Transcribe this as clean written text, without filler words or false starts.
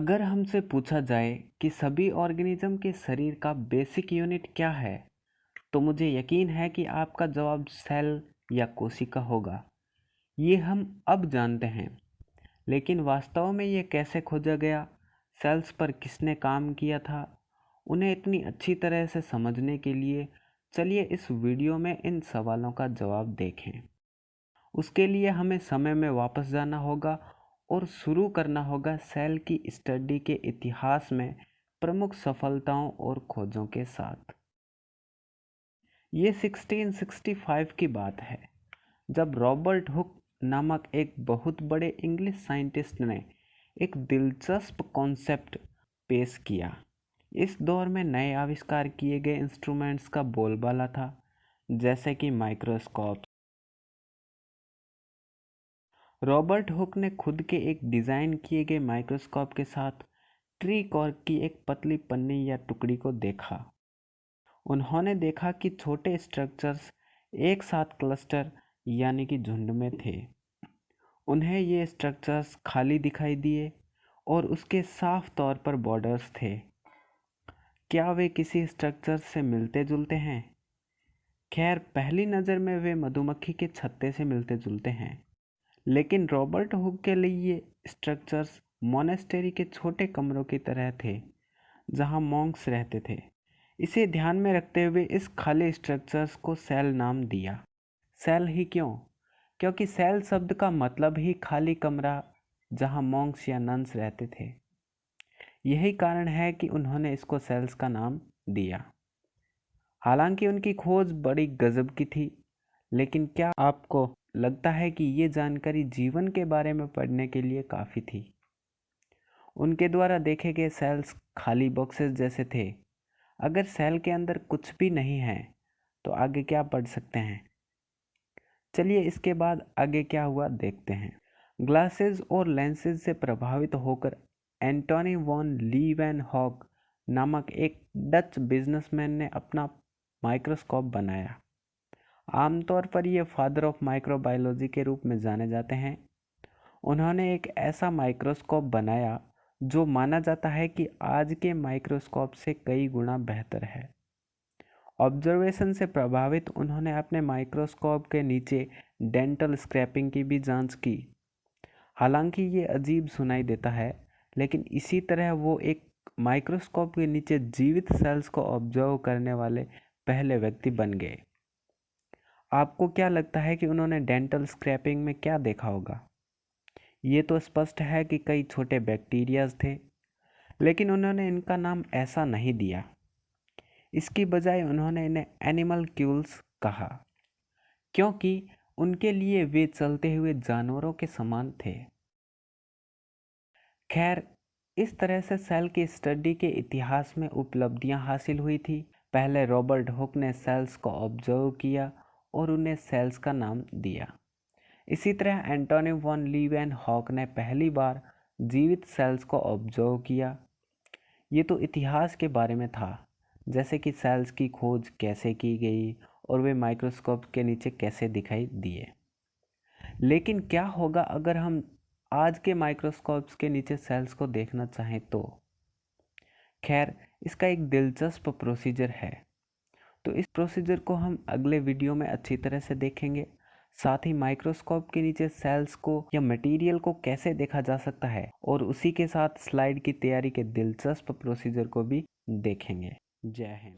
अगर हमसे पूछा जाए कि सभी ऑर्गेनिज्म के शरीर का बेसिक यूनिट क्या है, तो मुझे यकीन है कि आपका जवाब सेल या कोशिका होगा। ये हम अब जानते हैं, लेकिन वास्तव में ये कैसे खोजा गया, सेल्स पर किसने काम किया था, उन्हें इतनी अच्छी तरह से समझने के लिए चलिए इस वीडियो में इन सवालों का जवाब देखें। उसके लिए हमें समय में वापस जाना होगा और शुरू करना होगा सेल की स्टडी के इतिहास में प्रमुख सफलताओं और खोजों के साथ। ये 1665 की बात है, जब रॉबर्ट हुक नामक एक बहुत बड़े इंग्लिश साइंटिस्ट ने एक दिलचस्प कॉन्सेप्ट पेश किया। इस दौर में नए आविष्कार किए गए इंस्ट्रूमेंट्स का बोलबाला था, जैसे कि माइक्रोस्कोप। रॉबर्ट हुक ने खुद के एक डिज़ाइन किए गए माइक्रोस्कोप के साथ ट्री कॉर्क की एक पतली पन्नी या टुकड़ी को देखा। उन्होंने देखा कि छोटे स्ट्रक्चर्स एक साथ क्लस्टर यानी कि झुंड में थे। उन्हें ये स्ट्रक्चर्स खाली दिखाई दिए और उसके साफ तौर पर बॉर्डर्स थे। क्या वे किसी स्ट्रक्चर से मिलते जुलते हैं? खैर, पहली नज़र में वे मधुमक्खी के छत्ते से मिलते जुलते हैं, लेकिन रॉबर्ट हुक के लिए ये स्ट्रक्चर्स मोनेस्टेरी के छोटे कमरों की तरह थे, जहां मॉन्क्स रहते थे। इसे ध्यान में रखते हुए इस खाली स्ट्रक्चर्स को सेल नाम दिया। सेल ही क्यों? क्योंकि सेल शब्द का मतलब ही खाली कमरा जहां मॉन्क्स या नन्स रहते थे। यही कारण है कि उन्होंने इसको सेल्स का नाम दिया। हालांकि उनकी खोज बड़ी गजब की थी, लेकिन क्या आपको लगता है कि ये जानकारी जीवन के बारे में पढ़ने के लिए काफ़ी थी? उनके द्वारा देखे गए सेल्स खाली बॉक्सेस जैसे थे। अगर सेल के अंदर कुछ भी नहीं है, तो आगे क्या पढ़ सकते हैं? चलिए इसके बाद आगे क्या हुआ देखते हैं। ग्लासेस और लेंसेज से प्रभावित होकर एंटोनी वॉन लीवेनहॉक नामक एक डच बिजनेसमैन ने अपना माइक्रोस्कोप बनाया। आमतौर पर ये फादर ऑफ माइक्रोबायोलॉजी के रूप में जाने जाते हैं। उन्होंने एक ऐसा माइक्रोस्कोप बनाया जो माना जाता है कि आज के माइक्रोस्कोप से कई गुना बेहतर है। ऑब्जर्वेशन से प्रभावित उन्होंने अपने माइक्रोस्कोप के नीचे डेंटल स्क्रैपिंग की भी जांच की। हालांकि ये अजीब सुनाई देता है, लेकिन इसी तरह वो एक माइक्रोस्कोप के नीचे जीवित सेल्स को ऑब्जर्व करने वाले पहले व्यक्ति बन गए। आपको क्या लगता है कि उन्होंने डेंटल स्क्रैपिंग में क्या देखा होगा? ये तो स्पष्ट है कि कई छोटे बैक्टीरियाज थे, लेकिन उन्होंने इनका नाम ऐसा नहीं दिया। इसकी बजाय उन्होंने इन्हें एनिमलक्यूल्स कहा, क्योंकि उनके लिए वे चलते हुए जानवरों के समान थे। खैर, इस तरह से सेल की स्टडी के इतिहास में उपलब्धियां हासिल हुई थी। पहले रॉबर्ट हुक ने सेल्स को ऑब्जर्व किया और उन्हें सेल्स का नाम दिया। इसी तरह एंटोनी वॉन लीवेनहॉक ने पहली बार जीवित सेल्स को ऑब्जर्व किया। ये तो इतिहास के बारे में था, जैसे कि सेल्स की खोज कैसे की गई और वे माइक्रोस्कोप के नीचे कैसे दिखाई दिए। लेकिन क्या होगा अगर हम आज के माइक्रोस्कोप्स के नीचे सेल्स को देखना चाहें तो? खैर, इसका एक दिलचस्प प्रोसीजर है, तो इस प्रोसीजर को हम अगले वीडियो में अच्छी तरह से देखेंगे। साथ ही माइक्रोस्कोप के नीचे सेल्स को या मटेरियल को कैसे देखा जा सकता है, और उसी के साथ स्लाइड की तैयारी के दिलचस्प प्रोसीजर को भी देखेंगे। जय हिंद।